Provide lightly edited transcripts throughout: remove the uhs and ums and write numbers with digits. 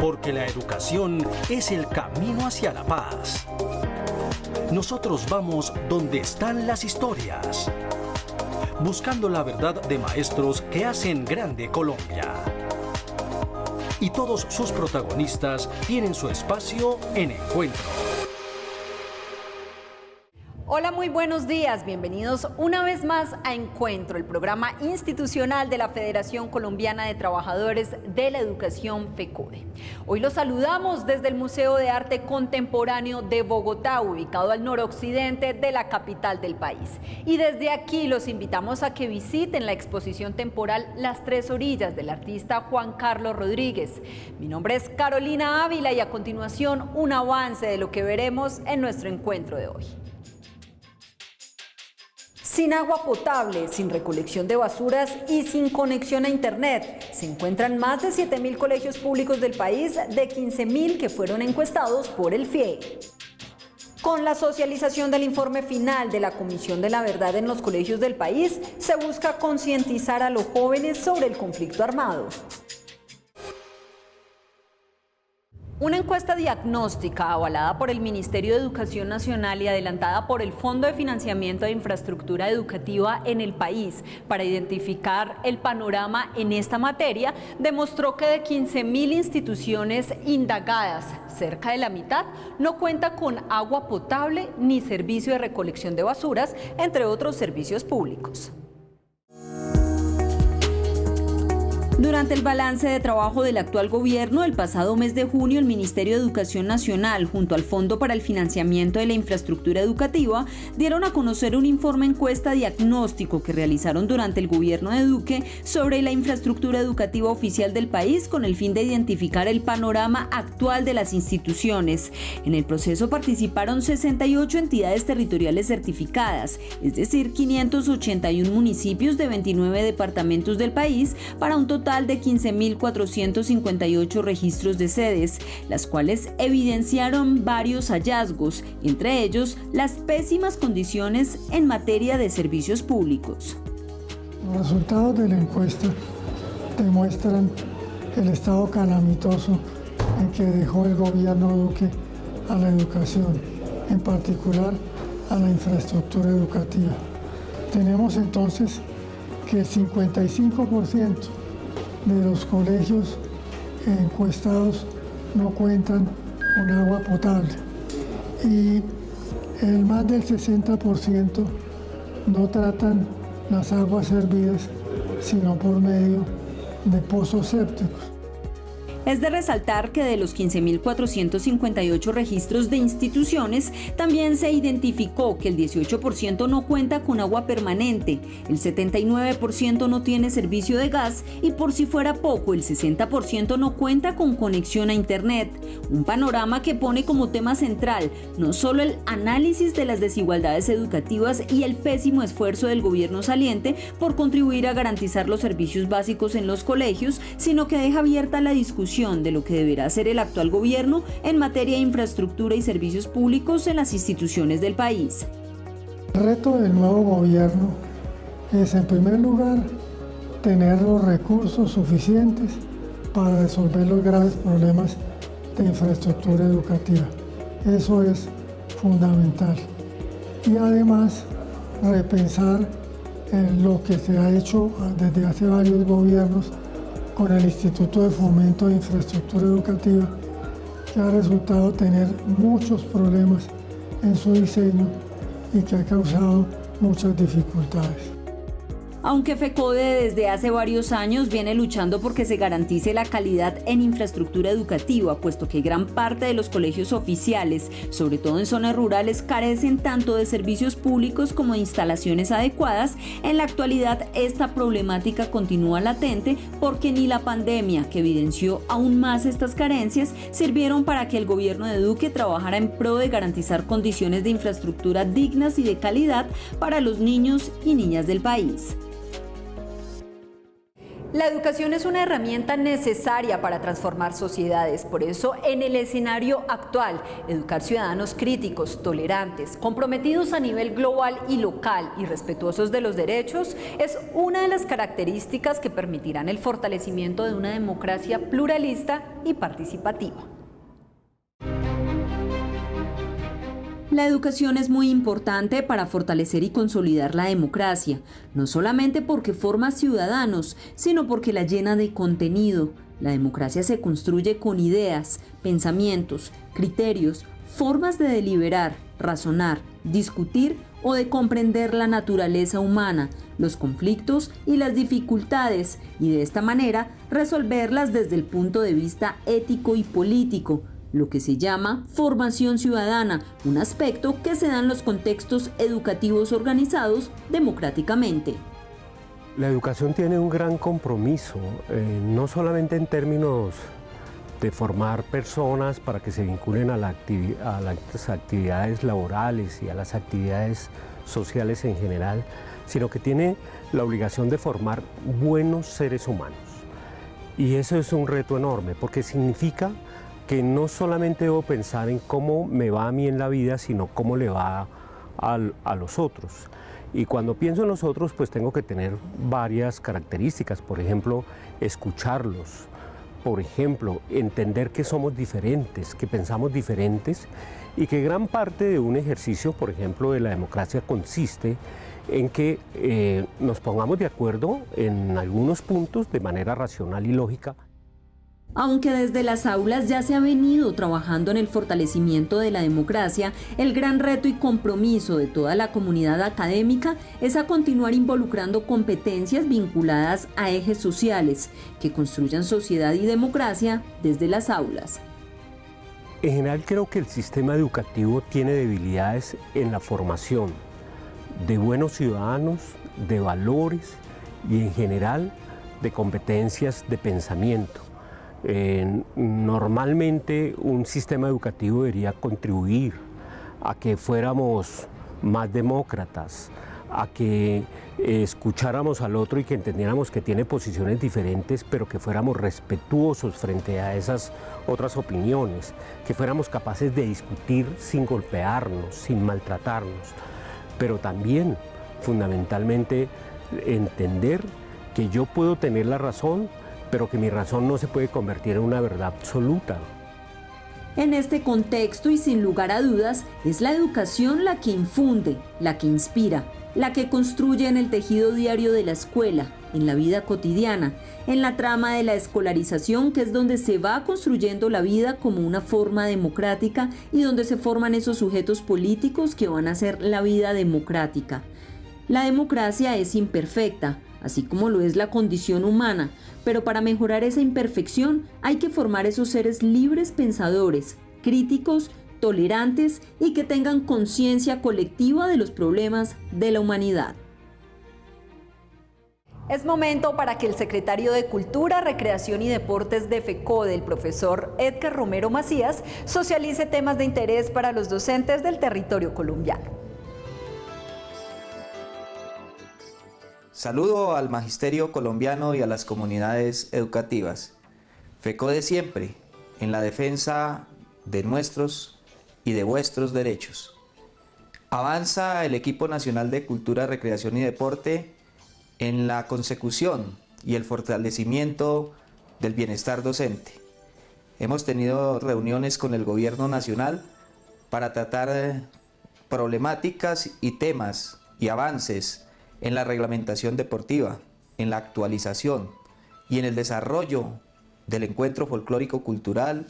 porque la educación es el camino hacia la paz. Nosotros vamos donde están las historias, buscando la verdad de maestros que hacen grande Colombia. Y todos sus protagonistas tienen su espacio en Encuentro. Hola, muy buenos días. Bienvenidos una vez más a Encuentro, el programa institucional de la Federación Colombiana de Trabajadores de la Educación, FECODE. Hoy los saludamos desde el Museo de Arte Contemporáneo de Bogotá, ubicado al noroccidente de la capital del país. Y desde aquí los invitamos a que visiten la exposición temporal Las Tres Orillas del artista Juan Carlos Rodríguez. Mi nombre es Carolina Ávila y a continuación un avance de lo que veremos en nuestro encuentro de hoy. Sin agua potable, sin recolección de basuras y sin conexión a Internet, se encuentran más de 7.000 colegios públicos del país, de 15.000 que fueron encuestados por el FIE. Con la socialización del informe final de la Comisión de la Verdad en los colegios del país, se busca concientizar a los jóvenes sobre el conflicto armado. Una encuesta diagnóstica avalada por el Ministerio de Educación Nacional y adelantada por el Fondo de Financiamiento de Infraestructura Educativa en el país para identificar el panorama en esta materia demostró que de 15.000 instituciones indagadas, cerca de la mitad no cuenta con agua potable ni servicio de recolección de basuras, entre otros servicios públicos. Durante el balance de trabajo del actual gobierno, el pasado mes de junio, el Ministerio de Educación Nacional, junto al Fondo para el Financiamiento de la Infraestructura Educativa, dieron a conocer un informe encuesta diagnóstico que realizaron durante el gobierno de Duque sobre la infraestructura educativa oficial del país con el fin de identificar el panorama actual de las instituciones. En el proceso participaron 68 entidades territoriales certificadas, es decir, 581 municipios de 29 departamentos del país, para un total de 15.458 registros de sedes, las cuales evidenciaron varios hallazgos, entre ellos las pésimas condiciones en materia de servicios públicos. Los resultados de la encuesta demuestran el estado calamitoso en que dejó el gobierno Duque a la educación, en particular a la infraestructura educativa. Tenemos entonces que el 55% de los colegios encuestados no cuentan con agua potable y el más del 60% no tratan las aguas servidas sino por medio de pozos sépticos. Es de resaltar que de los 15.458 registros de instituciones, también se identificó que el 18% no cuenta con agua permanente, el 79% no tiene servicio de gas y, por si fuera poco, el 60% no cuenta con conexión a Internet. Un panorama que pone como tema central no solo el análisis de las desigualdades educativas y el pésimo esfuerzo del gobierno saliente por contribuir a garantizar los servicios básicos en los colegios, sino que deja abierta la discusión de lo que deberá hacer el actual gobierno en materia de infraestructura y servicios públicos en las instituciones del país. El reto del nuevo gobierno es, en primer lugar, tener los recursos suficientes para resolver los graves problemas de infraestructura educativa. Eso es fundamental. Y además, repensar lo que se ha hecho desde hace varios gobiernos con el Instituto de Fomento de Infraestructura Educativa, que ha resultado tener muchos problemas en su diseño y que ha causado muchas dificultades. Aunque FECODE desde hace varios años viene luchando porque se garantice la calidad en infraestructura educativa, puesto que gran parte de los colegios oficiales, sobre todo en zonas rurales, carecen tanto de servicios públicos como de instalaciones adecuadas, en la actualidad esta problemática continúa latente porque ni la pandemia, que evidenció aún más estas carencias, sirvieron para que el gobierno de Duque trabajara en pro de garantizar condiciones de infraestructura dignas y de calidad para los niños y niñas del país. La educación es una herramienta necesaria para transformar sociedades. Por eso, en el escenario actual, educar ciudadanos críticos, tolerantes, comprometidos a nivel global y local y respetuosos de los derechos es una de las características que permitirán el fortalecimiento de una democracia pluralista y participativa. La educación es muy importante para fortalecer y consolidar la democracia, no solamente porque forma ciudadanos, sino porque la llena de contenido. La democracia se construye con ideas, pensamientos, criterios, formas de deliberar, razonar, discutir o de comprender la naturaleza humana, los conflictos y las dificultades, y de esta manera resolverlas desde el punto de vista ético y político, lo que se llama formación ciudadana, un aspecto que se da en los contextos educativos organizados democráticamente. La educación tiene un gran compromiso, no solamente en términos de formar personas para que se vinculen a las actividades laborales y a las actividades sociales en general, sino que tiene la obligación de formar buenos seres humanos. Y eso es un reto enorme, porque significa que no solamente debo pensar en cómo me va a mí en la vida, sino cómo le va a los otros. Y cuando pienso en los otros, pues tengo que tener varias características. Por ejemplo, escucharlos. Por ejemplo, entender que somos diferentes, que pensamos diferentes y que gran parte de un ejercicio, por ejemplo, de la democracia consiste en que nos pongamos de acuerdo en algunos puntos de manera racional y lógica. Aunque desde las aulas ya se ha venido trabajando en el fortalecimiento de la democracia, el gran reto y compromiso de toda la comunidad académica es a continuar involucrando competencias vinculadas a ejes sociales que construyan sociedad y democracia desde las aulas. En general creo que el sistema educativo tiene debilidades en la formación de buenos ciudadanos, de valores y en general de competencias de pensamiento. Normalmente un sistema educativo debería contribuir a que fuéramos más demócratas, a que escucháramos al otro y que entendiéramos que tiene posiciones diferentes, pero que fuéramos respetuosos frente a esas otras opiniones, que fuéramos capaces de discutir sin golpearnos, sin maltratarnos, pero también fundamentalmente entender que yo puedo tener la razón, pero que mi razón no se puede convertir en una verdad absoluta. En este contexto y sin lugar a dudas, es la educación la que infunde, la que inspira, la que construye en el tejido diario de la escuela, en la vida cotidiana, en la trama de la escolarización, que es donde se va construyendo la vida como una forma democrática y donde se forman esos sujetos políticos que van a hacer la vida democrática. La democracia es imperfecta, así como lo es la condición humana, pero para mejorar esa imperfección hay que formar esos seres libres pensadores, críticos, tolerantes y que tengan conciencia colectiva de los problemas de la humanidad. Es momento para que el secretario de Cultura, Recreación y Deportes de FECODE, el profesor Edgar Romero Macías, socialice temas de interés para los docentes del territorio colombiano. Saludo al magisterio colombiano y a las comunidades educativas. FECODE siempre en la defensa de nuestros y de vuestros derechos. Avanza el equipo nacional de Cultura, Recreación y Deporte en la consecución y el fortalecimiento del bienestar docente. Hemos tenido reuniones con el gobierno nacional para tratar problemáticas y temas y avances en la reglamentación deportiva, en la actualización y en el desarrollo del encuentro folclórico cultural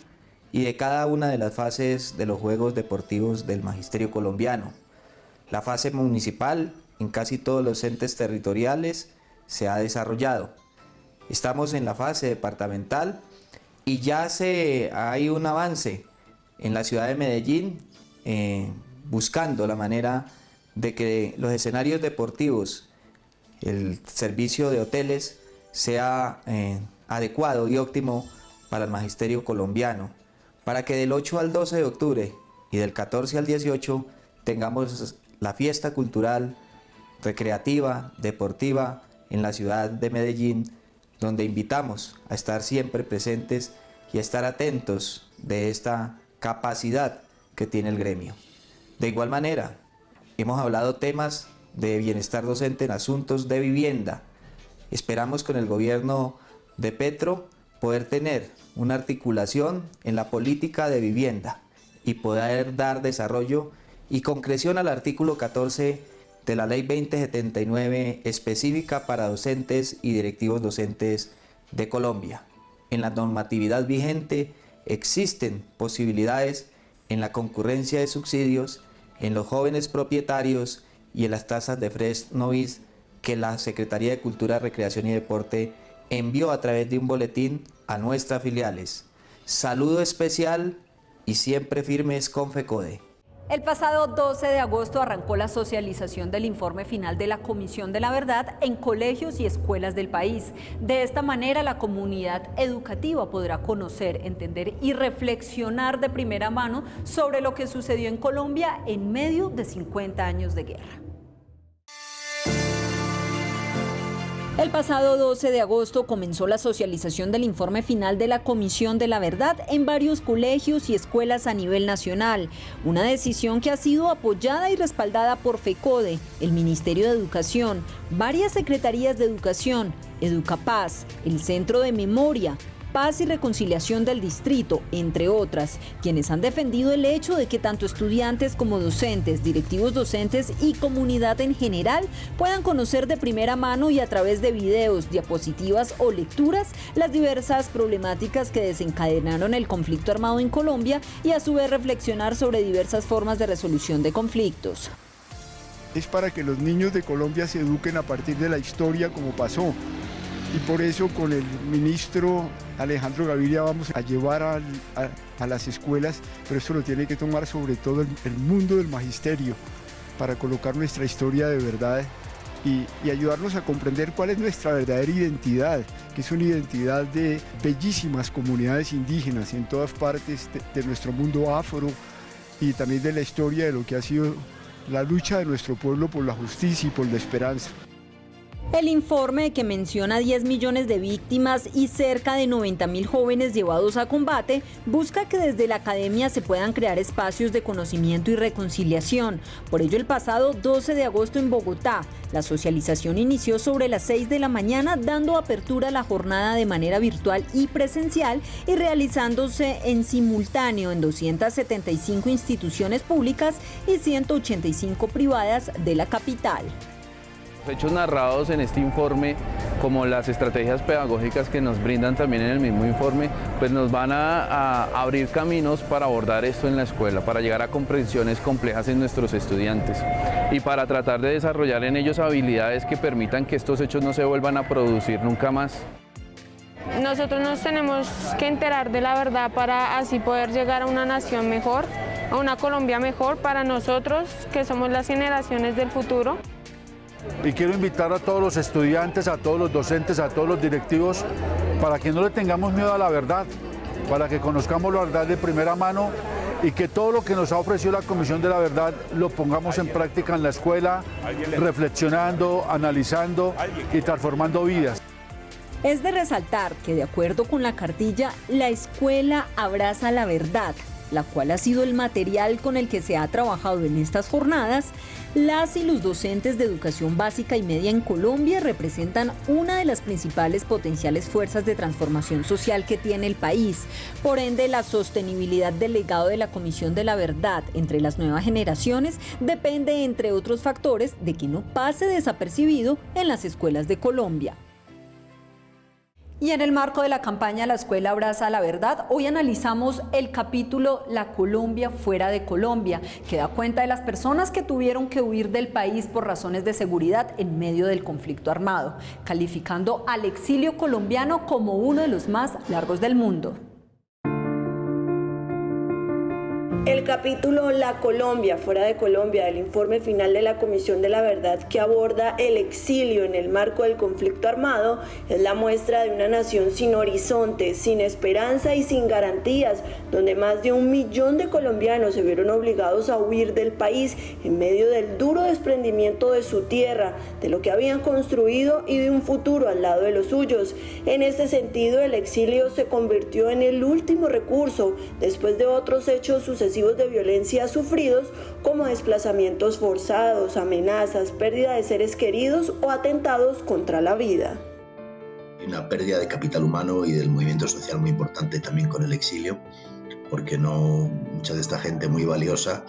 y de cada una de las fases de los Juegos Deportivos del Magisterio colombiano. La fase municipal en casi todos los entes territoriales se ha desarrollado. Estamos en la fase departamental y ya hay un avance en la ciudad de Medellín buscando la manera de que los escenarios deportivos, el servicio de hoteles sea adecuado y óptimo para el magisterio colombiano, para que del 8 al 12 de octubre y del 14 al 18 tengamos la fiesta cultural, recreativa, deportiva en la ciudad de Medellín, donde invitamos a estar siempre presentes y a estar atentos de esta capacidad que tiene el gremio. De igual manera, hemos hablado temas de bienestar docente en asuntos de vivienda. Esperamos con el gobierno de Petro poder tener una articulación en la política de vivienda y poder dar desarrollo y concreción al artículo 14 de la Ley 2079 específica para docentes y directivos docentes de Colombia. En la normatividad vigente existen posibilidades en la concurrencia de subsidios, en los jóvenes propietarios y en las tasas de Fresh Novis que la Secretaría de Cultura, Recreación y Deporte envió a través de un boletín a nuestras filiales. Saludo especial y siempre firmes con FECODE. El pasado 12 de agosto arrancó la socialización del informe final de la Comisión de la Verdad en colegios y escuelas del país. De esta manera, la comunidad educativa podrá conocer, entender y reflexionar de primera mano sobre lo que sucedió en Colombia en medio de 50 años de guerra. El pasado 12 de agosto comenzó la socialización del informe final de la Comisión de la Verdad en varios colegios y escuelas a nivel nacional. Una decisión que ha sido apoyada y respaldada por FECODE, el Ministerio de Educación, varias secretarías de educación, Educapaz, el Centro de Memoria, Paz y Reconciliación del Distrito, entre otras, quienes han defendido el hecho de que tanto estudiantes como docentes, directivos docentes y comunidad en general puedan conocer de primera mano y a través de videos, diapositivas o lecturas las diversas problemáticas que desencadenaron el conflicto armado en Colombia y a su vez reflexionar sobre diversas formas de resolución de conflictos. Es para que los niños de Colombia se eduquen a partir de la historia como pasó. Y por eso con el ministro Alejandro Gaviria vamos a llevar a las escuelas, pero esto lo tiene que tomar sobre todo el mundo del magisterio para colocar nuestra historia de verdad y ayudarnos a comprender cuál es nuestra verdadera identidad, que es una identidad de bellísimas comunidades indígenas en todas partes de nuestro mundo afro y también de la historia de lo que ha sido la lucha de nuestro pueblo por la justicia y por la esperanza. El informe, que menciona 10 millones de víctimas y cerca de 90.000 jóvenes llevados a combate, busca que desde la academia se puedan crear espacios de conocimiento y reconciliación. Por ello, el pasado 12 de agosto en Bogotá, la socialización inició sobre las 6 de la mañana, dando apertura a la jornada de manera virtual y presencial y realizándose en simultáneo en 275 instituciones públicas y 185 privadas de la capital. Los hechos narrados en este informe, como las estrategias pedagógicas que nos brindan también en el mismo informe, pues nos van a abrir caminos para abordar esto en la escuela, para llegar a comprensiones complejas en nuestros estudiantes y para tratar de desarrollar en ellos habilidades que permitan que estos hechos no se vuelvan a producir nunca más. Nosotros nos tenemos que enterar de la verdad para así poder llegar a una nación mejor, a una Colombia mejor para nosotros, que somos las generaciones del futuro. Y quiero invitar a todos los estudiantes, a todos los docentes, a todos los directivos, para que no le tengamos miedo a la verdad, para que conozcamos la verdad de primera mano y que todo lo que nos ha ofrecido la Comisión de la Verdad lo pongamos en práctica en la escuela, reflexionando, analizando y transformando vidas. Es de resaltar que, de acuerdo con la cartilla, la escuela abraza la verdad, la cual ha sido el material con el que se ha trabajado en estas jornadas. Las y los docentes de educación básica y media en Colombia representan una de las principales potenciales fuerzas de transformación social que tiene el país. Por ende, la sostenibilidad del legado de la Comisión de la Verdad entre las nuevas generaciones depende, entre otros factores, de que no pase desapercibido en las escuelas de Colombia. Y en el marco de la campaña La Escuela Abraza la Verdad, hoy analizamos el capítulo La Colombia fuera de Colombia, que da cuenta de las personas que tuvieron que huir del país por razones de seguridad en medio del conflicto armado, calificando al exilio colombiano como uno de los más largos del mundo. El capítulo La Colombia, fuera de Colombia, del informe final de la Comisión de la Verdad que aborda el exilio en el marco del conflicto armado, es la muestra de una nación sin horizonte, sin esperanza y sin garantías, donde más de 1 millón de colombianos se vieron obligados a huir del país en medio del duro desprendimiento de su tierra, de lo que habían construido y de un futuro al lado de los suyos. En este sentido, el exilio se convirtió en el último recurso, después de otros hechos sucesivos de violencia sufridos como desplazamientos forzados, amenazas, pérdida de seres queridos o atentados contra la vida. Una pérdida de capital humano y del movimiento social muy importante también con el exilio, porque mucha de esta gente muy valiosa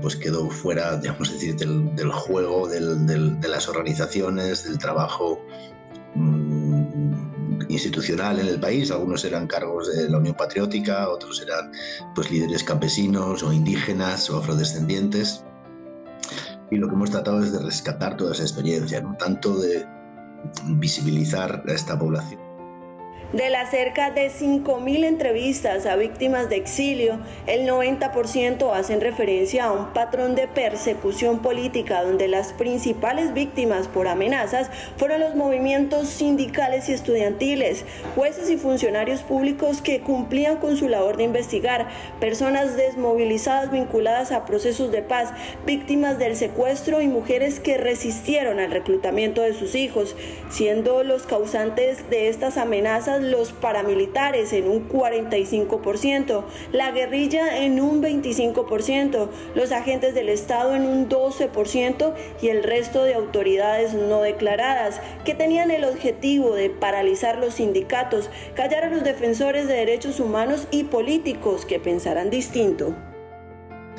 pues quedó fuera, digamos decir, del juego, de las organizaciones, del trabajo institucional en el país. Algunos eran cargos de la Unión Patriótica, otros eran pues líderes campesinos o indígenas o afrodescendientes, y lo que hemos tratado es de rescatar toda esa experiencia, ¿no? Tanto de visibilizar a esta población. De las cerca de 5.000 entrevistas a víctimas de exilio, el 90% hacen referencia a un patrón de persecución política donde las principales víctimas por amenazas fueron los movimientos sindicales y estudiantiles, jueces y funcionarios públicos que cumplían con su labor de investigar, personas desmovilizadas vinculadas a procesos de paz, víctimas del secuestro y mujeres que resistieron al reclutamiento de sus hijos, siendo los causantes de estas amenazas los paramilitares en un 45%, la guerrilla en un 25%, los agentes del Estado en un 12% y el resto de autoridades no declaradas, que tenían el objetivo de paralizar los sindicatos, callar a los defensores de derechos humanos y políticos que pensaran distinto.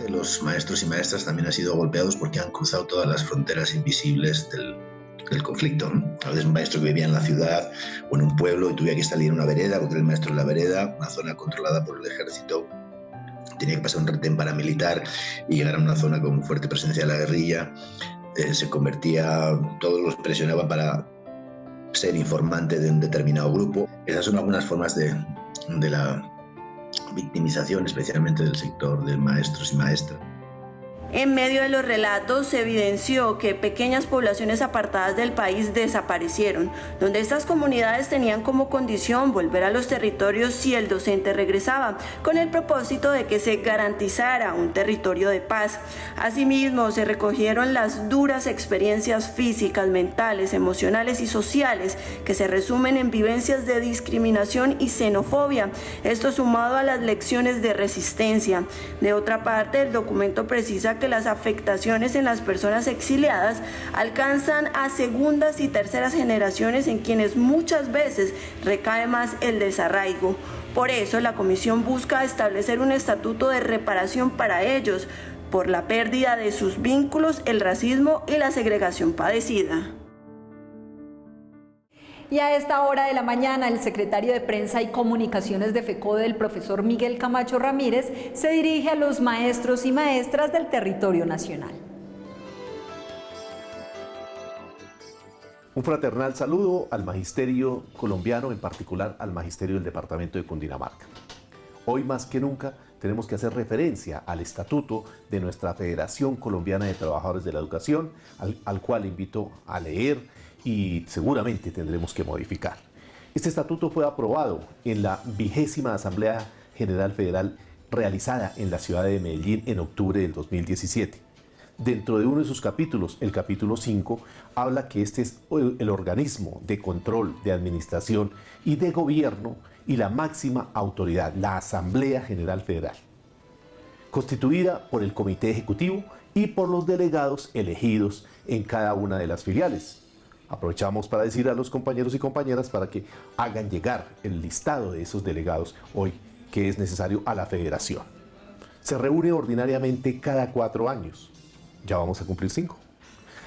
Los maestros y maestras también han sido golpeados porque han cruzado todas las fronteras invisibles del conflicto, ¿no? A veces un maestro que vivía en la ciudad o en un pueblo y tuviera que salir a una vereda, contra el maestro en la vereda, una zona controlada por el ejército, tenía que pasar un retén paramilitar y llegar a una zona con fuerte presencia de la guerrilla, se convertía, todos los presionaban para ser informante de un determinado grupo. Esas son algunas formas de la victimización, especialmente del sector de maestros y maestras. En medio de los relatos se evidenció que pequeñas poblaciones apartadas del país desaparecieron, donde estas comunidades tenían como condición volver a los territorios si el docente regresaba, con el propósito de que se garantizara un territorio de paz. Asimismo, se recogieron las duras experiencias físicas, mentales, emocionales y sociales que se resumen en vivencias de discriminación y xenofobia, esto sumado a las lecciones de resistencia. De otra parte, el documento precisa que las afectaciones en las personas exiliadas alcanzan a segundas y terceras generaciones en quienes muchas veces recae más el desarraigo. Por eso la comisión busca establecer un estatuto de reparación para ellos por la pérdida de sus vínculos, el racismo y la segregación padecida. Y a esta hora de la mañana, el secretario de Prensa y Comunicaciones de FECODE, el profesor Miguel Camacho Ramírez, se dirige a los maestros y maestras del territorio nacional. Un fraternal saludo al magisterio colombiano, en particular al magisterio del departamento de Cundinamarca. Hoy más que nunca tenemos que hacer referencia al estatuto de nuestra Federación Colombiana de Trabajadores de la Educación, al cual invito a leer y seguramente tendremos que modificar. Este estatuto fue aprobado en la 20ª Asamblea General Federal realizada en la ciudad de Medellín en octubre del 2017. Dentro de uno de sus capítulos, el capítulo 5, habla que este es el organismo de control, de administración y de gobierno y la máxima autoridad, la Asamblea General Federal, constituida por el Comité Ejecutivo y por los delegados elegidos en cada una de las filiales. Aprovechamos para decir a los compañeros y compañeras para que hagan llegar el listado de esos delegados hoy que es necesario a la federación. Se reúne ordinariamente cada 4 años. Ya vamos a cumplir 5.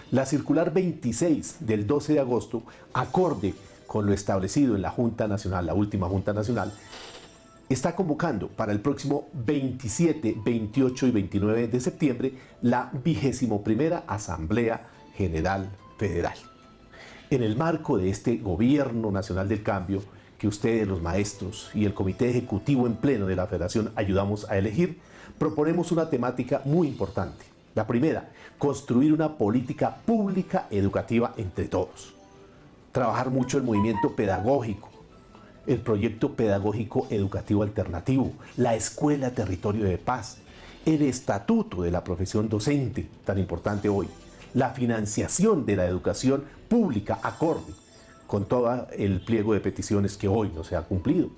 La circular 26 del 12 de agosto, acorde con lo establecido en la Junta Nacional, la última Junta Nacional, está convocando para el próximo 27, 28 y 29 de septiembre la 21ª Asamblea General Federal. En el marco de este Gobierno Nacional del Cambio, que ustedes, los maestros y el comité ejecutivo en pleno de la Federación ayudamos a elegir, proponemos una temática muy importante. La primera, construir una política pública educativa entre todos. Trabajar mucho el movimiento pedagógico, el proyecto pedagógico educativo alternativo, la Escuela Territorio de Paz, el estatuto de la profesión docente, tan importante hoy, la financiación de la educación pública acorde con todo el pliego de peticiones que hoy no se ha cumplido,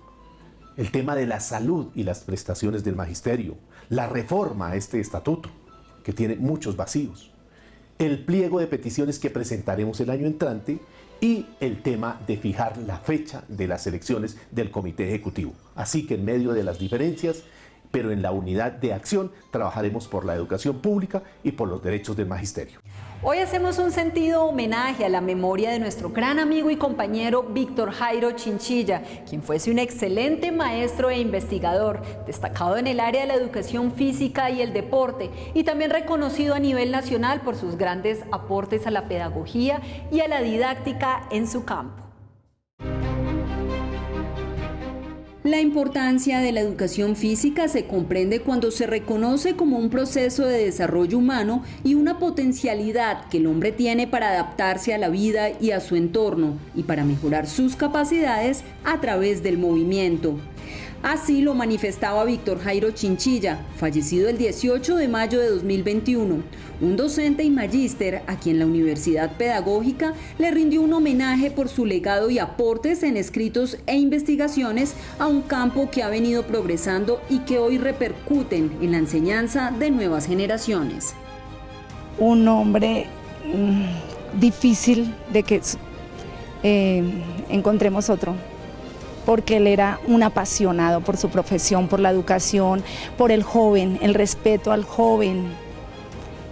el tema de la salud y las prestaciones del magisterio, la reforma a este estatuto, que tiene muchos vacíos, el pliego de peticiones que presentaremos el año entrante y el tema de fijar la fecha de las elecciones del comité ejecutivo. Así que en medio de las diferencias, pero en la unidad de acción, trabajaremos por la educación pública y por los derechos del magisterio. Hoy hacemos un sentido homenaje a la memoria de nuestro gran amigo y compañero Víctor Jairo Chinchilla, quien fuese un excelente maestro e investigador, destacado en el área de la educación física y el deporte, y también reconocido a nivel nacional por sus grandes aportes a la pedagogía y a la didáctica en su campo. La importancia de la educación física se comprende cuando se reconoce como un proceso de desarrollo humano y una potencialidad que el hombre tiene para adaptarse a la vida y a su entorno y para mejorar sus capacidades a través del movimiento. Así lo manifestaba Víctor Jairo Chinchilla, fallecido el 18 de mayo de 2021, un docente y magíster a quien la Universidad Pedagógica le rindió un homenaje por su legado y aportes en escritos e investigaciones a un campo que ha venido progresando y que hoy repercuten en la enseñanza de nuevas generaciones. Un hombre difícil de que encontremos otro, porque él era un apasionado por su profesión, por la educación, por el joven, el respeto al joven,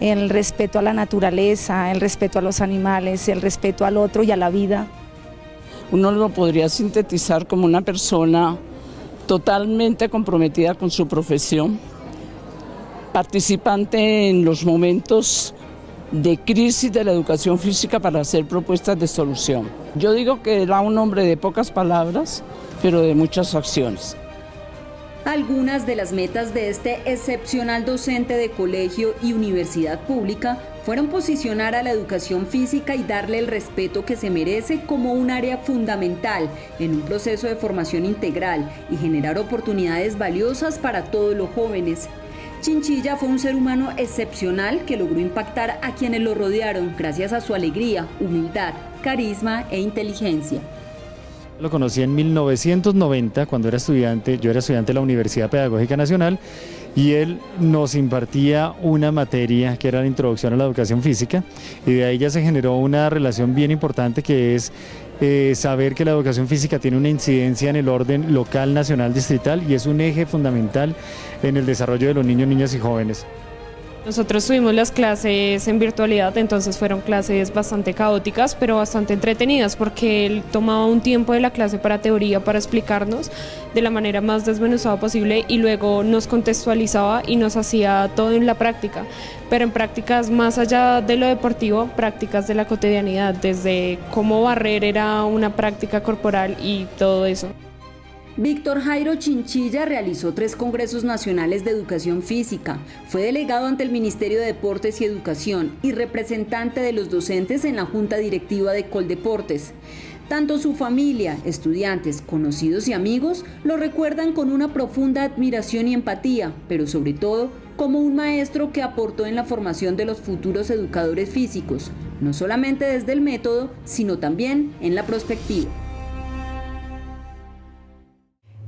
el respeto a la naturaleza, el respeto a los animales, el respeto al otro y a la vida. Uno lo podría sintetizar como una persona totalmente comprometida con su profesión, participante en los momentos de crisis de la educación física para hacer propuestas de solución. Yo digo que era un hombre de pocas palabras, pero de muchas acciones. Algunas de las metas de este excepcional docente de colegio y universidad pública fueron posicionar a la educación física y darle el respeto que se merece como un área fundamental en un proceso de formación integral y generar oportunidades valiosas para todos los jóvenes. Chinchilla fue un ser humano excepcional que logró impactar a quienes lo rodearon gracias a su alegría, humildad, carisma e inteligencia. Lo conocí en 1990 cuando era estudiante, yo era estudiante de la Universidad Pedagógica Nacional y él nos impartía una materia que era la introducción a la educación física y de ahí ya se generó una relación bien importante que es saber que la educación física tiene una incidencia en el orden local, nacional, distrital y es un eje fundamental en el desarrollo de los niños, niñas y jóvenes. Nosotros tuvimos las clases en virtualidad, entonces fueron clases bastante caóticas, pero bastante entretenidas porque él tomaba un tiempo de la clase para teoría, para explicarnos de la manera más desmenuzada posible y luego nos contextualizaba y nos hacía todo en la práctica, pero en prácticas más allá de lo deportivo, prácticas de la cotidianidad, desde cómo barrer era una práctica corporal y todo eso. Víctor Jairo Chinchilla realizó 3 congresos nacionales de educación física, fue delegado ante el Ministerio de Deportes y Educación y representante de los docentes en la Junta Directiva de Coldeportes. Tanto su familia, estudiantes, conocidos y amigos lo recuerdan con una profunda admiración y empatía, pero sobre todo como un maestro que aportó en la formación de los futuros educadores físicos, no solamente desde el método, sino también en la prospectiva.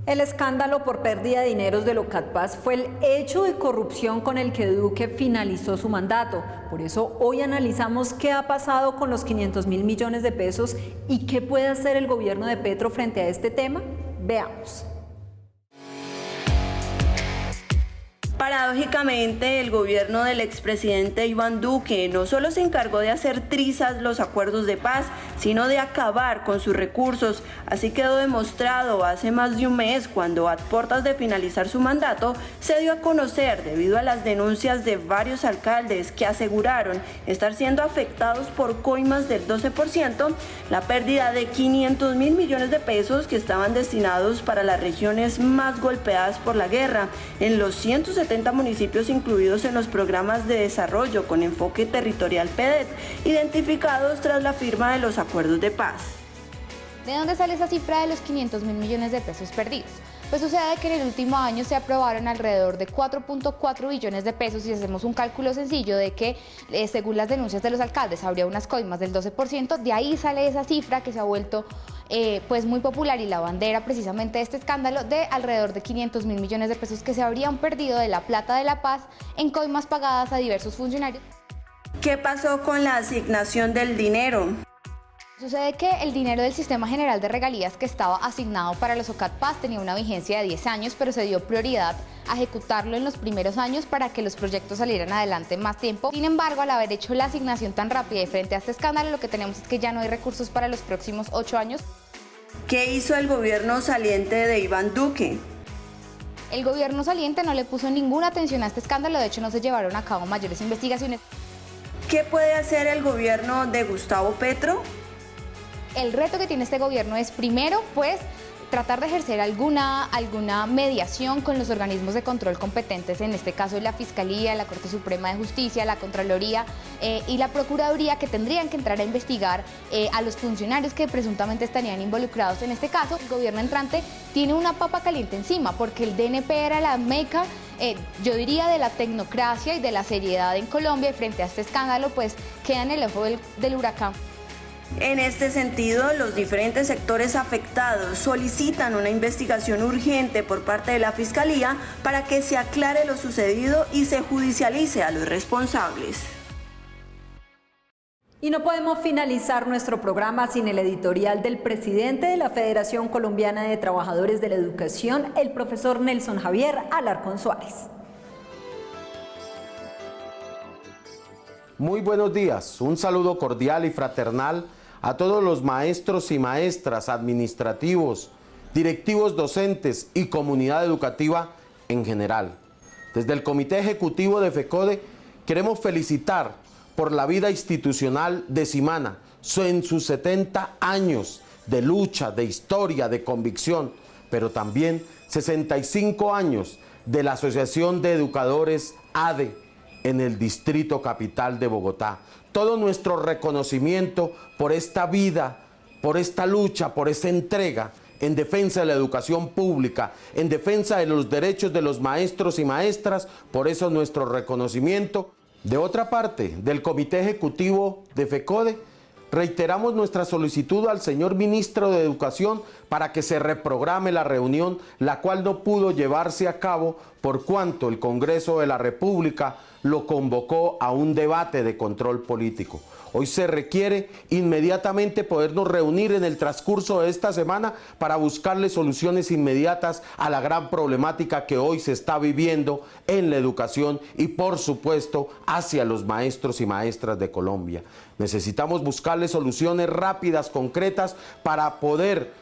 El escándalo por pérdida de dineros de Locatpaz fue el hecho de corrupción con el que Duque finalizó su mandato. Por eso hoy analizamos qué ha pasado con los 500.000 millones de pesos y qué puede hacer el gobierno de Petro frente a este tema. Veamos. Paradójicamente, el gobierno del expresidente Iván Duque no solo se encargó de hacer trizas los acuerdos de paz, sino de acabar con sus recursos. Así quedó demostrado hace más de un mes, cuando a puertas de finalizar su mandato, se dio a conocer, debido a las denuncias de varios alcaldes que aseguraron estar siendo afectados por coimas del 12%, la pérdida de 500.000 millones de pesos que estaban destinados para las regiones más golpeadas por la guerra, en los 170 municipios incluidos en los programas de desarrollo con enfoque territorial PEDET, identificados tras la firma de los acuerdos de paz. ¿De dónde sale esa cifra de los 500.000 millones de pesos perdidos? Pues sucede que en el último año se aprobaron alrededor de 4.4 billones de pesos y hacemos un cálculo sencillo de que, según las denuncias de los alcaldes, habría unas coimas del 12%, de ahí sale esa cifra que se ha vuelto pues muy popular y la bandera precisamente de este escándalo, de alrededor de 500.000 millones de pesos que se habrían perdido de la plata de la paz en coimas pagadas a diversos funcionarios. ¿Qué pasó con la asignación del dinero? Sucede que el dinero del Sistema General de Regalías que estaba asignado para los OCAT Paz tenía una vigencia de 10 años, pero se dio prioridad a ejecutarlo en los primeros años para que los proyectos salieran adelante más tiempo. Sin embargo, al haber hecho la asignación tan rápida y frente a este escándalo, lo que tenemos es que ya no hay recursos para los próximos 8 años. ¿Qué hizo el gobierno saliente de Iván Duque? El gobierno saliente no le puso ninguna atención a este escándalo, de hecho no se llevaron a cabo mayores investigaciones. ¿Qué puede hacer el gobierno de Gustavo Petro? El reto que tiene este gobierno es, primero, pues, tratar de ejercer alguna mediación con los organismos de control competentes, en este caso la Fiscalía, la Corte Suprema de Justicia, la Contraloría y la Procuraduría, que tendrían que entrar a investigar a los funcionarios que presuntamente estarían involucrados en este caso. El gobierno entrante tiene una papa caliente encima, porque el DNP era la meca, yo diría, de la tecnocracia y de la seriedad en Colombia, y frente a este escándalo pues queda en el ojo del huracán. En este sentido, los diferentes sectores afectados solicitan una investigación urgente por parte de la Fiscalía para que se aclare lo sucedido y se judicialice a los responsables. Y no podemos finalizar nuestro programa sin el editorial del presidente de la Federación Colombiana de Trabajadores de la Educación, el profesor Nelson Javier Alarcón Suárez. Muy buenos días, un saludo cordial y fraternal a todos los maestros y maestras, administrativos, directivos docentes y comunidad educativa en general. Desde el Comité Ejecutivo de FECODE queremos felicitar por la vida institucional de Simana en sus 70 años de lucha, de historia, de convicción, pero también 65 años de la Asociación de Educadores ADE en el Distrito Capital de Bogotá. Todo nuestro reconocimiento por esta vida, por esta lucha, por esta entrega en defensa de la educación pública, en defensa de los derechos de los maestros y maestras, por eso nuestro reconocimiento. De otra parte, del Comité Ejecutivo de FECODE, reiteramos nuestra solicitud al señor Ministro de Educación para que se reprograme la reunión, la cual no pudo llevarse a cabo por cuanto el Congreso de la República lo convocó a un debate de control político. Hoy se requiere inmediatamente podernos reunir en el transcurso de esta semana para buscarle soluciones inmediatas a la gran problemática que hoy se está viviendo en la educación y, por supuesto, hacia los maestros y maestras de Colombia. Necesitamos buscarle soluciones rápidas, concretas, para poder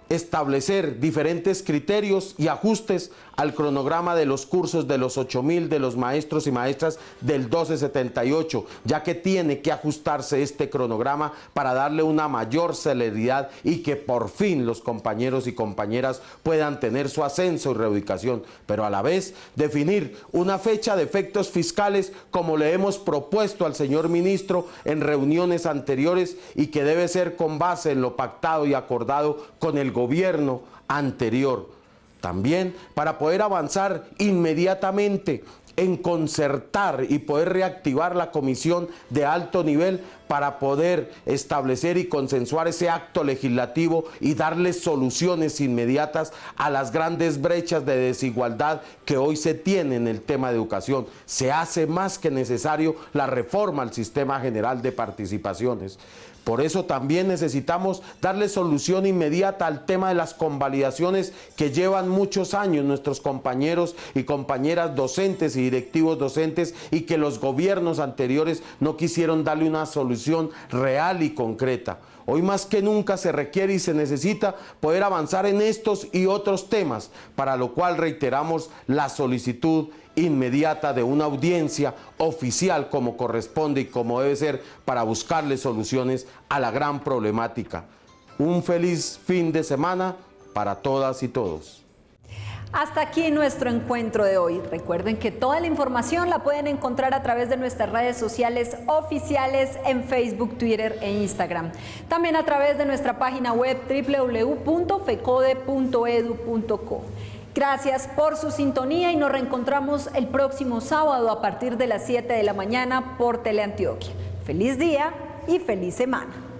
establecer diferentes criterios y ajustes al cronograma de los cursos de los 8.000 de los maestros y maestras del 1278, ya que tiene que ajustarse este cronograma para darle una mayor celeridad y que por fin los compañeros y compañeras puedan tener su ascenso y reubicación, pero a la vez definir una fecha de efectos fiscales como le hemos propuesto al señor ministro en reuniones anteriores y que debe ser con base en lo pactado y acordado con el gobierno anterior. También para poder avanzar inmediatamente en concertar y poder reactivar la comisión de alto nivel para poder establecer y consensuar ese acto legislativo y darle soluciones inmediatas a las grandes brechas de desigualdad que hoy se tienen en el tema de educación. Se hace más que necesario la reforma al sistema general de participaciones. Por eso también necesitamos darle solución inmediata al tema de las convalidaciones que llevan muchos años nuestros compañeros y compañeras docentes y directivos docentes y que los gobiernos anteriores no quisieron darle una solución real y concreta. Hoy más que nunca se requiere y se necesita poder avanzar en estos y otros temas, para lo cual reiteramos la solicitud inmediata de una audiencia oficial como corresponde y como debe ser para buscarle soluciones a la gran problemática. Un feliz fin de semana para todas y todos. Hasta aquí nuestro encuentro de hoy. Recuerden que toda la información la pueden encontrar a través de nuestras redes sociales oficiales en Facebook, Twitter e Instagram. También a través de nuestra página web www.fecode.edu.co. Gracias por su sintonía y nos reencontramos el próximo sábado a partir de las 7 de la mañana por Teleantioquia. Feliz día y feliz semana.